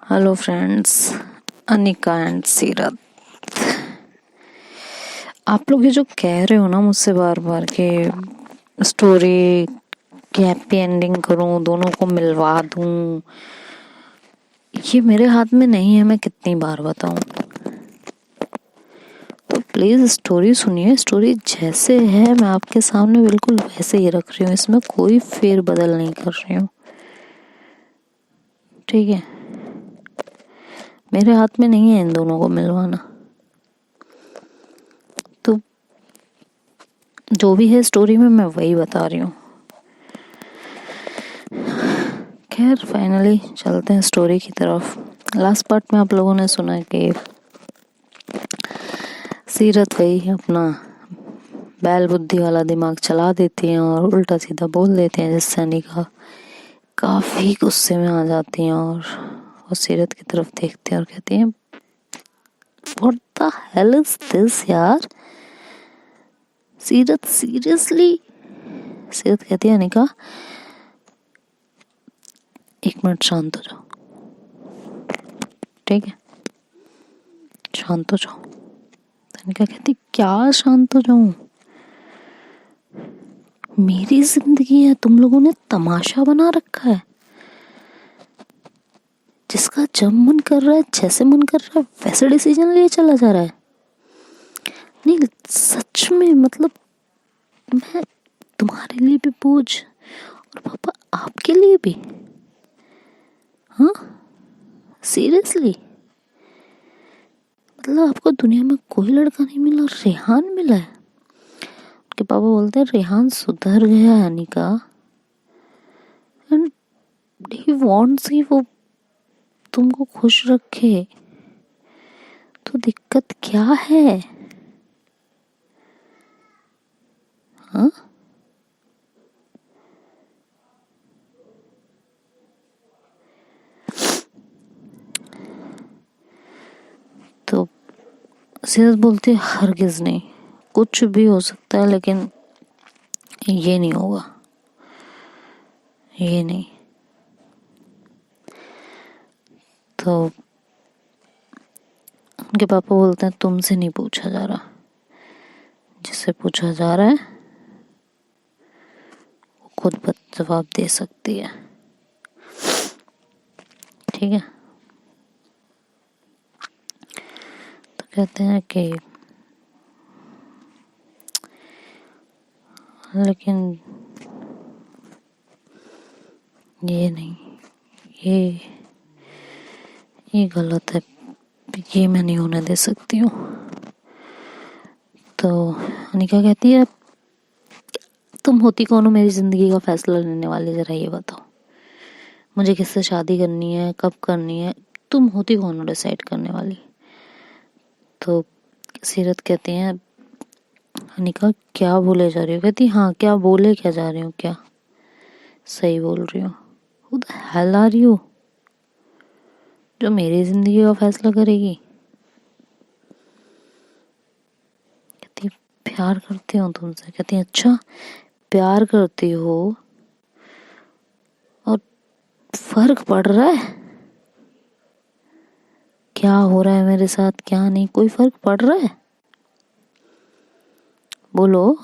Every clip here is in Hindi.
हेलो फ्रेंड्स, अनिका एंड सीरत। आप लोग ये जो कह रहे हो ना मुझसे बार बार कि स्टोरी की हैप्पी एंडिंग करूं, दोनों को मिलवा दूं, ये मेरे हाथ में नहीं है। मैं कितनी बार बताऊं? तो प्लीज स्टोरी सुनिए। स्टोरी जैसे है मैं आपके सामने बिल्कुल वैसे ही रख रही हूँ, इसमें कोई फेर बदल नहीं कर रही हूँ, ठीक है? मेरे हाथ में नहीं है इन दोनों को मिलवाना। तो जो भी है स्टोरी में मैं वही बता रही हूँ। खैर फाइनली चलते हैं स्टोरी की तरफ। लास्ट पार्ट में आप लोगों ने सुना कि सीरत वही अपना बैल बुद्धि वाला दिमाग चला देती हैं और उल्टा सीधा बोल देते हैं, जिससे अनिका काफी गुस्से में आ जाती हैं और वो सीरत की तरफ देखती हैं और कहती हैं, what the hell is this यार, सीरत सीरियसली? सीरत कहती है, अनिका एक मिनट शांत हो जाओ, ठीक है? शांत हो जाओ। अनिका कहती, क्या शांत हो जाऊं? मेरी जिंदगी है, तुम लोगों ने तमाशा बना रखा है। जिसका जब मन कर रहा है, जैसे मन कर रहा है, वैसे डिसीजन लिए चला जा रहा है। नहीं सच में, मतलब मैं तुम्हारे लिए भी बोझ और पापा आपके लिए भी। हाँ सीरियसली? मतलब आपको दुनिया में कोई लड़का नहीं मिला, रेहान मिला है? उनके पापा बोलते हैं, रेहान सुधर गया है अनिका, एंड ही वांट्स कि वो तुमको खुश रखे। तो दिक्कत क्या है? हाँ तो सीरत बोलती है, हरगिज नहीं, कुछ भी हो सकता है लेकिन ये नहीं होगा, ये नहीं। तो उनके पापा बोलते हैं, तुमसे नहीं पूछा जा रहा, जिससे पूछा जा रहा है वो खुद जवाब दे सकती है, ठीक है? तो कहते हैं कि लेकिन ये नहीं, ये गलत है, ये मैं नहीं होने दे सकती हूँ। तो अनिका कहती है, तुम होती कौन हो मेरी जिंदगी का फैसला लेने वाली? जरा ये बताओ, मुझे किससे शादी करनी है, कब करनी है, तुम होती कौन हो डिसाइड करने वाली? तो सीरत कहती है, अनिका क्या बोले जा रही हो? कहती, हाँ क्या बोले क्या जा रही हूँ, क्या सही बोल रही हूँ? Who the hell are you जो मेरी जिंदगी का फैसला करेगी? कहती, प्यार करती हूँ तुमसे। कहती, अच्छा प्यार करती हो और फर्क पड़ रहा है? क्या हो रहा है मेरे साथ, क्या नहीं, कोई फर्क पड़ रहा है? बोलो।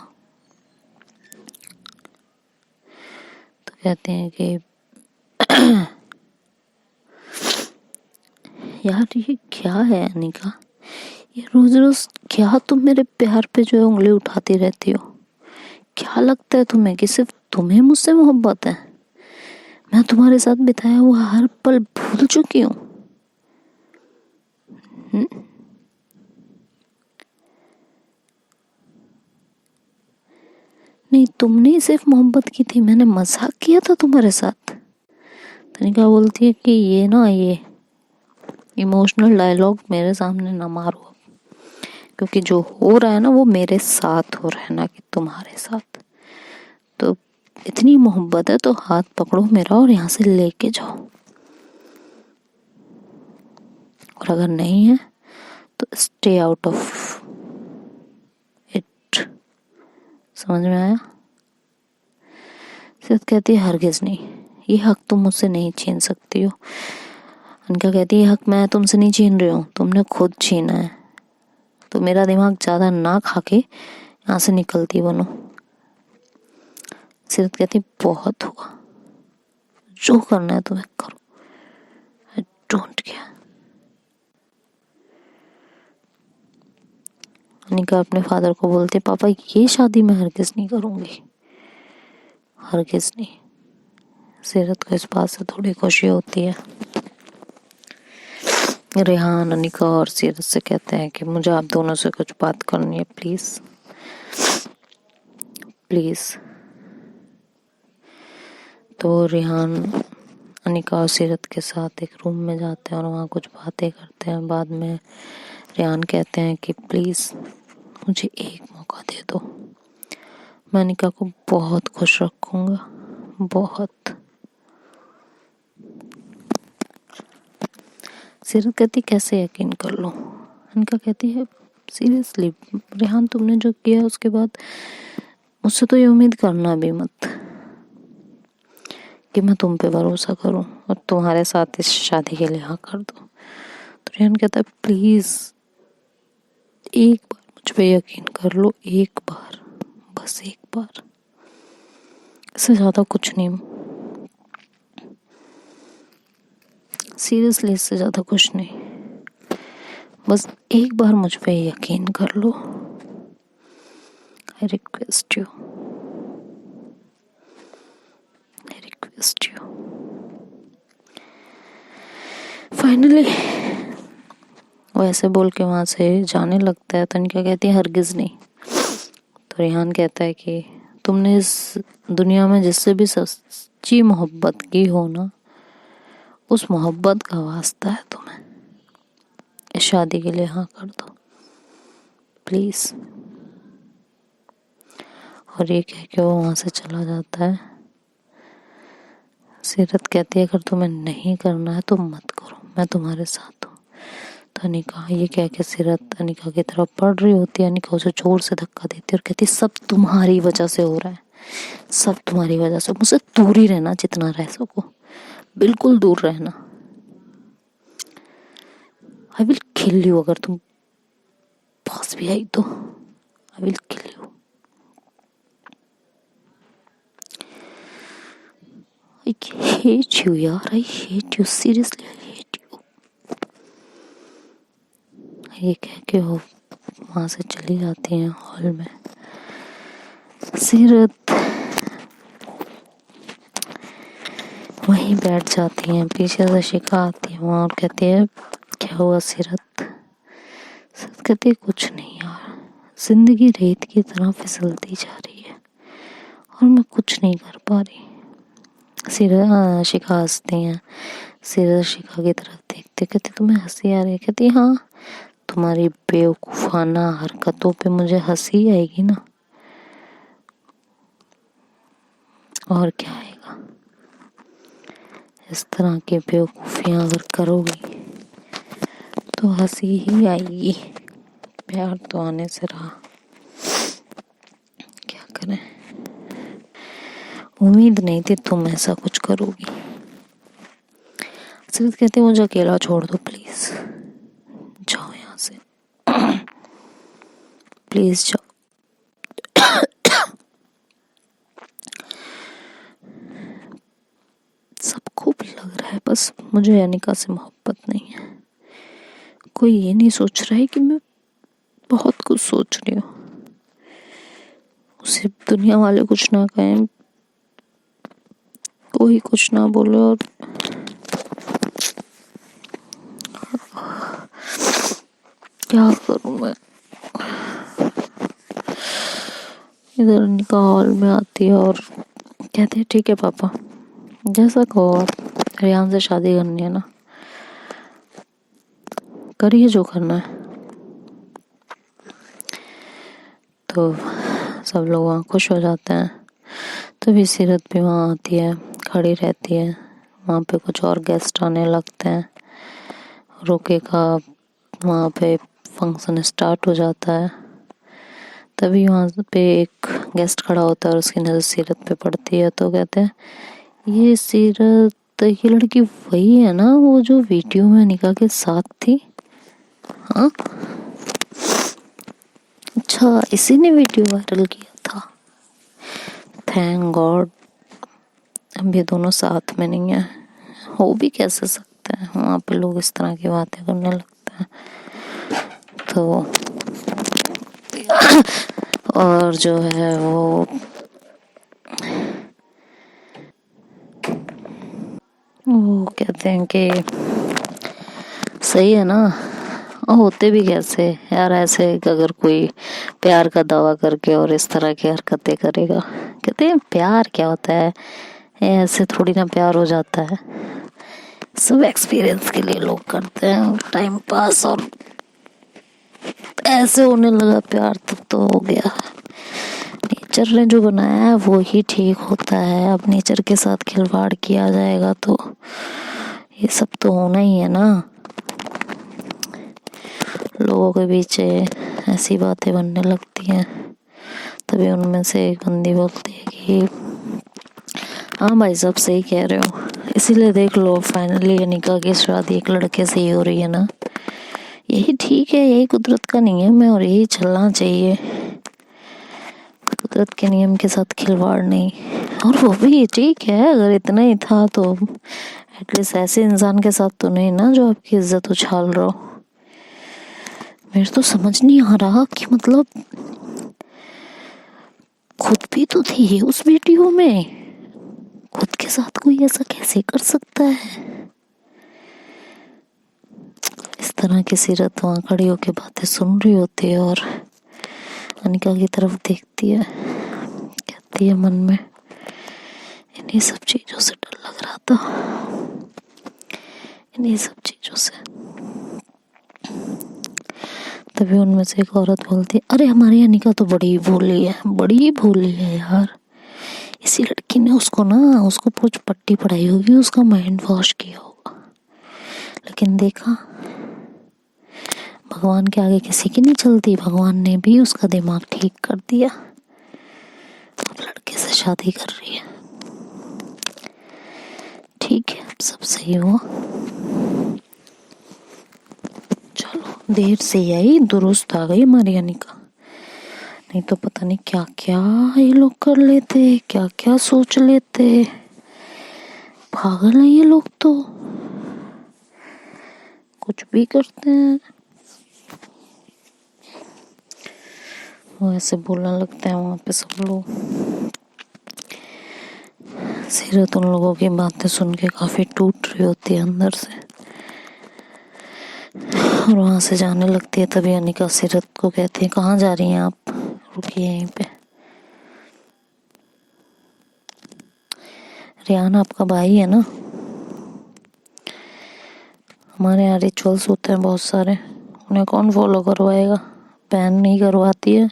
तो कहते हैं कि यार ये क्या है अनिका, ये रोज रोज क्या तुम मेरे प्यार पे जो है उंगली उठाती रहती हो? क्या लगता है तुम्हें कि सिर्फ तुम्हें मुझसे मोहब्बत है? मैं तुम्हारे साथ बिताया हुआ हर पल भूल चुकी हूँ। नहीं तुमने सिर्फ मोहब्बत की थी, मैंने मजाक किया था तुम्हारे साथ। तनिका बोलती है कि ये ना, ये इमोशनल डायलॉग मेरे सामने ना मारो, क्योंकि जो हो रहा है ना वो मेरे साथ हो रहा है, ना कि तुम्हारे साथ। तो इतनी मोहब्बत है तो हाथ पकड़ो मेरा और यहाँ से लेके जाओ, और अगर नहीं है तो स्टे आउट ऑफ इट। समझ में आया? सीरत कहती है, हरगिज नहीं, ये हक तुम मुझसे नहीं छीन सकती हो। अनिका कहती है हक मैं तुमसे नहीं छीन रही हूँ, तुमने खुद छीना है, तो मेरा दिमाग ज्यादा ना खा के यहाँ से निकलती बनो। सीरत कहती बहुत हुआ, जो करना है तुम्हें करो, आई डोंट केयर। अनिका अपने फादर को बोलते पापा ये शादी मैं हरगिज नहीं करूंगी, हरगिज नहीं। सीरत को इस बात से थोड़ी खुशी होती है। रेहान अनिका और सीरत से कहते हैं कि मुझे आप दोनों से कुछ बात करनी है, प्लीज प्लीज। तो रेहान अनिका और सीरत के साथ एक रूम में जाते हैं और वहाँ कुछ बातें करते हैं। बाद में रेहान कहते हैं कि प्लीज मुझे एक मौका दे दो, मैं अनिका को बहुत खुश रखूंगा, बहुत। सीरत कहती कैसे यकीन कर लो। अनिका कहती है सीरियसली रेहान तुमने जो किया उसके बाद मुझसे तो ये उम्मीद करना भी मत कि मैं तुम पे भरोसा करूं और तुम्हारे साथ इस शादी के लिए हाँ कर दूं। तो रेहान कहता है प्लीज एक बार मुझ पे यकीन कर लो, एक बार, बस एक बार, इससे ज्यादा कुछ नहीं, सीरियसली इससे ज्यादा कुछ नहीं, बस एक बार मुझ पे यकीन कर लो, I request you, I request you. Finally वो ऐसे बोल के वहां से जाने लगता है। तो अनिका कहती है हरगिज नहीं। तो रेहान कहता है कि तुमने इस दुनिया में जिससे भी सच्ची मोहब्बत की हो ना, उस मोहब्बत का वास्ता है तुम्हें, इस शादी के लिए हाँ कर दो प्लीज। और ये कह के वो वहां से चला जाता है। सीरत कहती है अगर तुम्हें नहीं करना है तो मत करो, मैं तुम्हारे साथ हूँ। तो अनिका ये कह के सीरत अनिका की तरफ बढ़ रही होती है। अनिका उसे जोर से धक्का देती है और कहती सब तुम्हारी वजह से हो रहा है, सब तुम्हारी वजह से, मुझसे दूर ही रहना जितना रह सको, बिल्कुल दूर रहना। आई विल किल यू, अगर तुम पास भी आई तो I will kill you. I hate you यार, I hate you, seriously I hate you. ये कह के वो वहां से चली जाती है हॉल में। सीरत वहीं बैठ जाती है, पीछे से शिखा आती है वहां और कहती है क्या हुआ सीरत। सीरत कहती है कुछ नहीं यार, जिंदगी रेत की तरह फिसलती जा रही है और मैं कुछ नहीं कर पा रही। शिखा हंसती है। सीरत शिखा की तरफ देखते कहती तुम्हें हंसी आ रही है। कहती हाँ, तुम्हारी बेवकूफाना हरकतों पे मुझे हंसी आएगी ना, और क्या आएगा। इस तरह की बेवकूफियां अगर करोगी तो हंसी ही आएगी। प्यार तो आने से रहा, क्या करें, उम्मीद नहीं थी तुम ऐसा कुछ करोगी। सीरत कहती मुझे अकेला छोड़ दो प्लीज, जाओ यहाँ से प्लीज जाओ। सबको भी लग रहा है बस मुझे अनिका से मोहब्बत नहीं है, कोई ये नहीं सोच रहा है कि मैं बहुत कुछ सोच रही हूँ। उसे दुनिया वाले कुछ ना कहें, कोई कुछ ना बोले, और क्या करूं मैं। इधर अनिका हॉल में आती है और कहते हैं ठीक है पापा, जैसा कहो आप, रेहान से शादी करनी है ना, करिए जो करना है। तो सब लोग वहाँ खुश हो जाते हैं। तभी सीरत भी वहाँ आती है, खड़ी रहती है। वहाँ पे कुछ और गेस्ट आने लगते हैं। रोके का वहाँ पे फंक्शन स्टार्ट हो जाता है। तभी वहाँ पे एक गेस्ट खड़ा होता है और उसकी नज़र सीरत पे पड़ती है। तो कहते हैं ये सीरत तो ये लड़की वही है ना, वो जो वीडियो में निका के साथ थी? हाँ, अच्छा, इसी ने वीडियो वायरल किया था। थैंक गॉड अब ये दोनों साथ में नहीं है। हो भी कैसे सकता है, वहाँ पे लोग इस तरह की बातें करने लगते हैं तो। और जो है वो कहते हैं कि सही है ना, और होते भी कैसे यार ऐसे, अगर कोई प्यार का दावा करके और इस तरह की हरकतें करेगा। कहते हैं प्यार क्या होता है, ऐसे थोड़ी ना प्यार हो जाता है, सब एक्सपीरियंस के लिए लोग करते हैं, टाइम पास, और ऐसे होने लगा प्यार तब तो हो गया। नेचर ने जो बनाया है वो ही ठीक होता है, अब नेचर के साथ खिलवाड़ किया जाएगा तो ये सब तो होना ही है ना। लोगों के बीच ऐसी बातें बनने लगती हैं, तभी उनमें से एक बंदी बोलती है कि हाँ भाई सब सही कह रहे हो। इसीलिए देख लो फाइनली अनिका की शादी एक लड़के से ही हो रही है ना। यही ठीक है, यही कुदरत का नियम है और यही चलना चाहिए। कुदरत के नियम के साथ खिलवाड़ नहीं। और वो भी ठीक है, अगर इतना ही था तो एटलीस्ट ऐसे इंसान के साथ तो नहीं ना जो आपकी इज्जत उछाल रहा हो। मेरे तो समझ नहीं आ रहा कि मतलब खुद भी तो थी उस वीडियो में, खुद के साथ कोई ऐसा कैसे कर सकता है? इस तरह की सीरत वहाँ खड़ी होकर बातें सुन रही होती है और अनिका की तरफ देखती है, कहती है मन में इन्हीं सब चीजों से डर लग रहा था, इन्हीं सब चीजों से। तभी उनमें से एक औरत बोलती है अरे हमारी अनिका तो बड़ी भोली है, बड़ी भोली है यार। इसी लड़की ने उसको कुछ पट्टी पढ़ाई होगी, उसका माइंड वॉश किया होगा। लेकिन देखा, भगवान के आगे किसी की नहीं चलती, भगवान ने भी उसका दिमाग ठीक कर दिया, अब लड़के से शादी कर रही है। ठीक है, अब सब सही हुआ। चलो देर से आई, दुरुस्त आ गई हमारी अनिका, नहीं तो पता नहीं क्या क्या ये लोग कर लेते, क्या क्या सोच लेते। पागल है ये लोग तो, कुछ भी करते हैं। वो ऐसे बोलने लगते हैं वहां पे सब लोग। सीरत उन लोगों की बातें सुन के काफी टूट रही होती है अंदर से और वहां से जाने लगती है। तभी अनिका सीरत को कहती है कहाँ जा रही हैं आप, रुकिए यहीं पे। रियान आपका भाई है ना, हमारे यहाँ रिचुअल्स होते हैं बहुत सारे, उन्हें कौन फॉलो करवाएगा? बहन नहीं करवाती है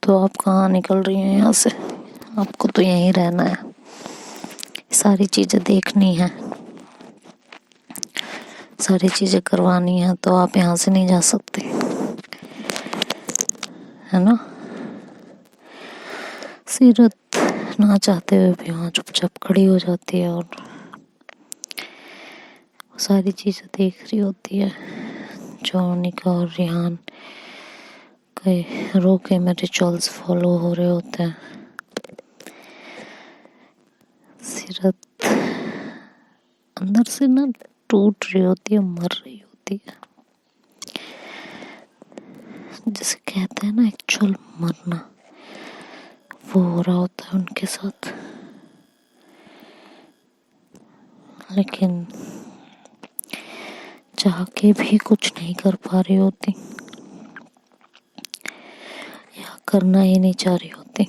तो आप कहाँ निकल रही हैं यहाँ से? आपको तो यहीं रहना है, सारी चीजें देखनी है, सारी चीजें करवानी है, तो आप यहाँ से नहीं जा सकते, है ना। सीरत ना चाहते हुए भी वहाँ चुपचाप खड़ी हो जाती है और सारी चीजें देख रही होती है जो निका और रिहान के रोके में रिचुअल्स फॉलो हो रहे होते हैं। सीरत अंदर से ना टूट रही होती है, मर रही होती है, जिसे कहते हैं ना एक्चुअल मरना, वो हो रहा होता है उनके साथ। लेकिन चाह के भी कुछ नहीं कर पा रही होती या करना ही नहीं चाह रही होती।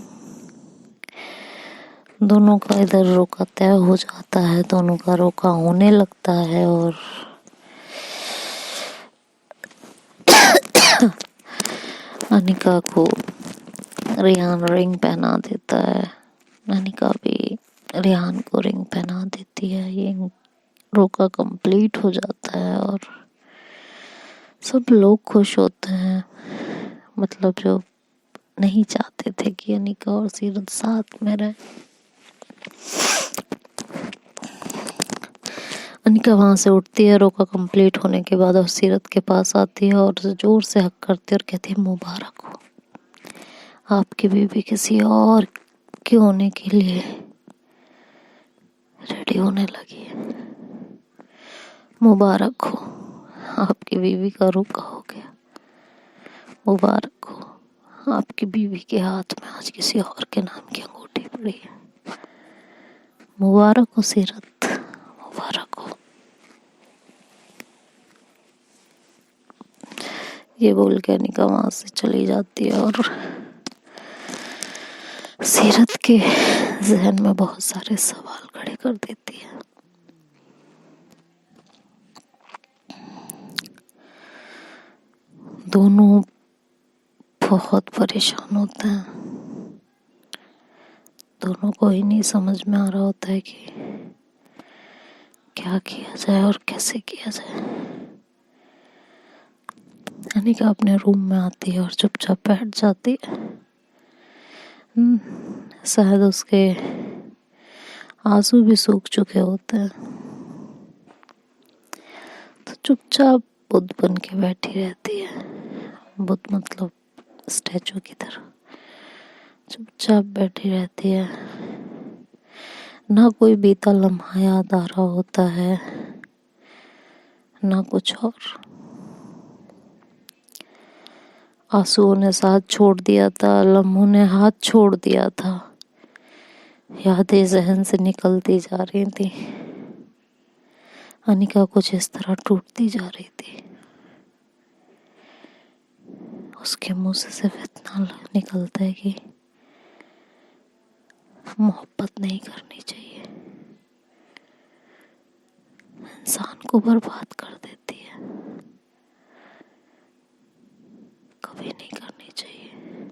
दोनों का इधर रोका तय हो जाता है, दोनों का रोका होने लगता है और अनिका को रिहान रिंग पहना देता है, अनिका भी रिहान को रिंग पहना देती है। ये रोका कंप्लीट हो जाता है और सब लोग खुश होते हैं, मतलब जो नहीं चाहते थे कि अनिका और सीरत साथ में रहे। अनिका वहां से उठती है, रोका कंप्लीट होने के बाद, और सीरत के पास आती है और जोर से हक करती है और कहती है मुबारक हो, आपकी बीवी किसी और के होने के लिए रेडी होने लगी है। मुबारक हो, आपकी बीवी का रुका हो गया। मुबारक हो, आपकी बीवी के हाथ में आज किसी और के नाम की अंगूठी पड़ी है। मुबारक हो सीरत, मुबारक हो। ये बोल के अनिका वहां से चली जाती है और सीरत के जहन में बहुत सारे सवाल खड़े कर देती है। दोनों बहुत परेशान होते हैं। दोनों को ही नहीं समझ में आ रहा होता है कि क्या किया जाए और कैसे किया जाए। अनिका अपने रूम में आती है और चुपचाप बैठ जाती है। शायद उसके आंसू भी सूख चुके होते हैं, तो चुपचाप बुद्ध बन के बैठी रहती है। बुद्ध मतलब स्टैचू की तरह चुपचाप बैठी रहती है। ना कोई बीता लम्हा याद आ रहा होता है, ना कुछ और। आंसुओं ने साथ छोड़ दिया था, लम्हों ने हाथ छोड़ दिया था, यादें जहन से निकलती जा रही थी। अनिका कुछ इस तरह टूटती जा रही थी। उसके मुंह से सिर्फ इतना निकलता है कि मोहब्बत नहीं करनी चाहिए, इंसान को बर्बाद कर देती है, कभी नहीं करनी चाहिए,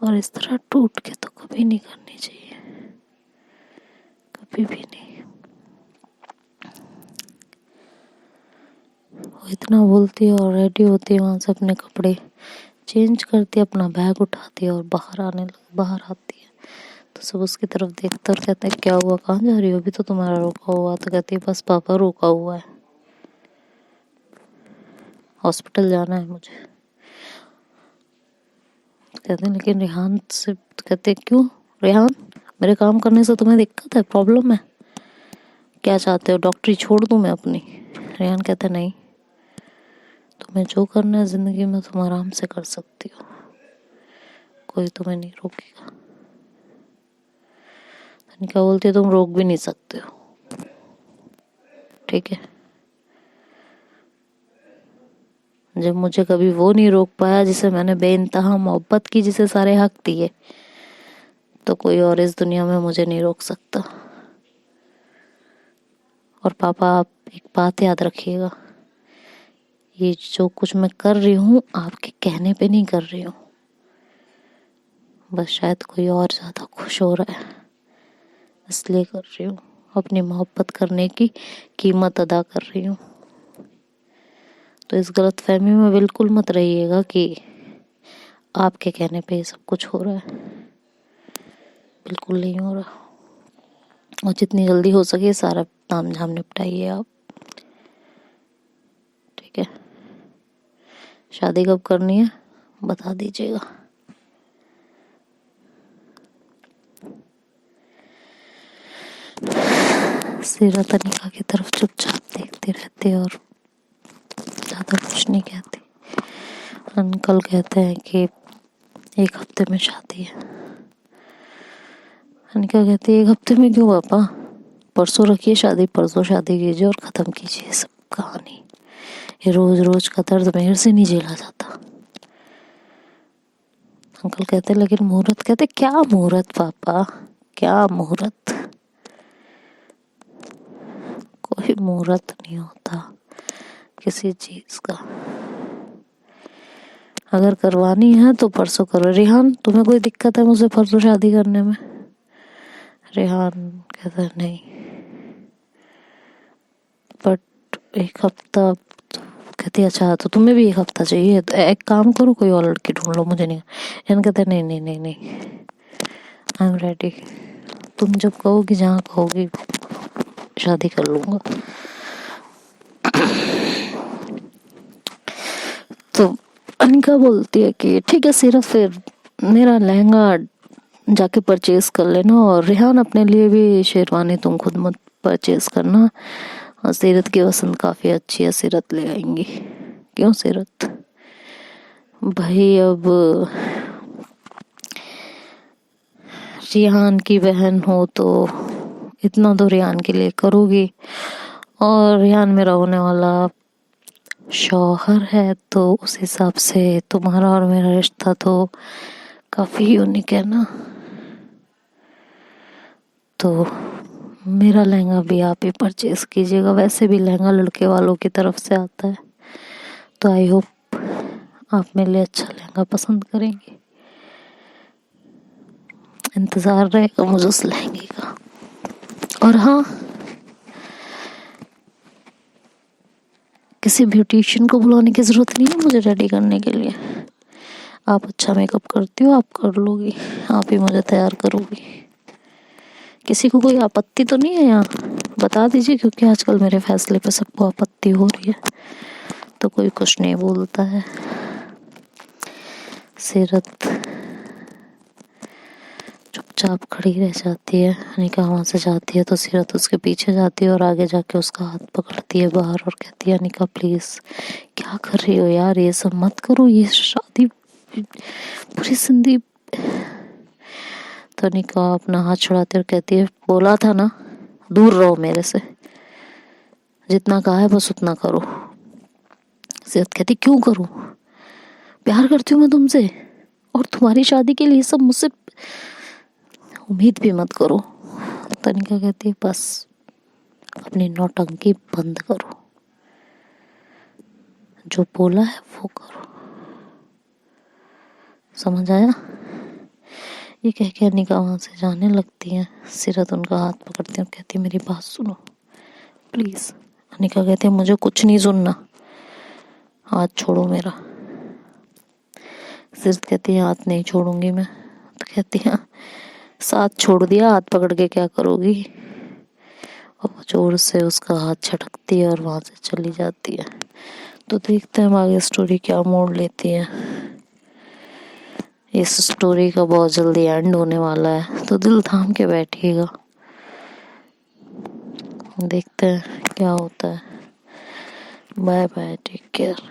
और इस तरह टूट के तो कभी नहीं करनी चाहिए, कभी भी नहीं। वो इतना बोलती है और रेडी होती है, वहां से अपने कपड़े चेंज करती है, अपना बैग उठाती है और बाहर आती है। तो सब उसकी तरफ देखते और कहते हैं क्या हुआ, कहाँ जा रही हो, अभी तो तुम्हारा रोका हुआ। तो कहती है बस पापा रोका हुआ है, हॉस्पिटल जाना है मुझे। तो कहते हैं लेकिन रेहान से, तो कहते हैं क्यों रेहान, मेरे काम करने से तुम्हें दिक्कत है, प्रॉब्लम है, क्या चाहते हो डॉक्टरी छोड़ दूं मैं अपनी। रेहान कहता है नहीं, तुम्हें जो करना है जिंदगी में तुम आराम से कर सकती हो, कोई तुम्हें नहीं रोकेगा। अनिका बोलती है तुम रोक भी नहीं सकते हो, ठीक है। जब मुझे कभी वो नहीं रोक पाया जिसे मैंने बेइंतहा मोहब्बत की, जिसे सारे हक दिए, तो कोई और इस दुनिया में मुझे नहीं रोक सकता। और पापा आप एक बात याद रखिएगा, ये जो कुछ मैं कर रही हूँ आपके कहने पे नहीं कर रही हूँ, बस शायद कोई और ज्यादा खुश हो रहा है इसलिए कर रही हूँ, अपनी मोहब्बत करने की कीमत अदा कर रही हूँ। तो इस गलतफहमी में बिल्कुल मत रहिएगा कि आपके कहने पे ये सब कुछ हो रहा है, बिल्कुल नहीं हो रहा। और जितनी जल्दी हो सके सारा ताम झाम निपटाइए आप, ठीक है। शादी कब करनी है बता दीजिएगा। सीरत अनिका की तरफ चुपचाप देखती रहती है और ज्यादा कुछ नहीं कहती। अंकल कहते हैं कि 1 हफ्ते में शादी है। अनिका कहती है 1 हफ्ते में क्यों पापा, परसों रखिए शादी, परसों शादी कीजिए और खत्म कीजिए सब कहानी। ये रोज रोज का दर्द मेरे से नहीं झेला जाता। अंकल कहते लेकिन मुहूर्त, कहते क्या मुहूर्त पापा, क्या मुहूर्त, कोई मुहूर्त नहीं होता किसी चीज का। अगर करवानी है तो परसों करो। रेहान तुम्हें कोई दिक्कत है मुझसे परसों शादी करने में? रेहान कहता है नहीं, बट 1 हफ्ता। तो कहती अच्छा तो तुम्हें भी 1 हफ्ता चाहिए, तो एक काम करो कोई और लड़की ढूंढ लो, मुझे नहीं। रेहान कहता है नहीं नहीं नहीं नहीं, आई एम रेडी, तुम जब कहोगी जहाँ कहोगी शादी कर लूंगा। तो अनिका बोलती है कि ठीक है सीरत, फिर मेरा लहंगा जाके परचेज कर लेना, और रेहान अपने लिए भी शेरवानी तुम खुद मत परचेज करना, और सीरत की पसंद काफ़ी अच्छी है, सीरत ले आएंगी। क्यों सीरत? भाई अब रेहान की बहन हो तो इतना तो रेहान के लिए करोगी, और रेहान मेरा होने वाला शौहर है, तो उस हिसाब से तुम्हारा और मेरा रिश्ता तो काफ़ी यूनिक है ना। तो मेरा लहंगा भी आप ही परचेज कीजिएगा, वैसे भी लहंगा लड़के वालों की तरफ से आता है, तो आई होप आप मेरे लिए अच्छा लहंगा पसंद करेंगे। इंतज़ार रहेगा मुझे उस लहंगे का। और हाँ, किसी ब्यूटिशियन को बुलाने की ज़रूरत नहीं है मुझे रेडी करने के लिए। आप अच्छा मेकअप करती हो, आप कर लोगी, आप ही मुझे तैयार करोगी। किसी को कोई आपत्ति तो नहीं है यहाँ? बता दीजिए, क्योंकि आजकल मेरे फैसले पे सबको आपत्ति हो रही है, तो कोई कुछ नहीं बोलता है। सीरत चुपचाप खड़ी रह जाती है। अनिका वहाँ से जाती है तो सीरत उसके पीछे जाती है और आगे जाके उसका हाथ पकड़ती है बाहर और कहती है, अनिका प्लीज क्या कर रही हो यार, ये सब मत करो, ये शादी पूरी जिंदगी। तो अनिका अपना हाथ छुड़ाती और कहती है, बोला था ना दूर रहो मेरे से, जितना कहा है बस उतना करो। सीरत कहती, क्यों करूं, प्यार करती हूँ मैं तुमसे, और तुम्हारी शादी के लिए सब मुझसे उम्मीद भी मत करो। तनिका कहती है, बस अपनी नौटंकी बंद करो, जो बोला है वो करो, समझ आया? ये कह के अनिका वहाँ से जाने लगती है। सीरत उनका हाथ पकड़ती है और कहती है, मेरी बात सुनो प्लीज। अनिका कहती है, मुझे कुछ नहीं सुनना, हाथ छोड़ो मेरा। सीरत कहती है, हाथ नहीं छोड़ूंगी मैं। तो कहती है, साथ छोड़ दिया, हाथ पकड़ के क्या करोगी? और वो जोर से उसका हाथ झटकती है और वहां से चली जाती है। तो देखते हैं आगे स्टोरी क्या मोड़ लेती है। इस स्टोरी का बहुत जल्दी एंड होने वाला है, तो दिल थाम के बैठिएगा, देखते हैं क्या होता है। Bye bye, take care.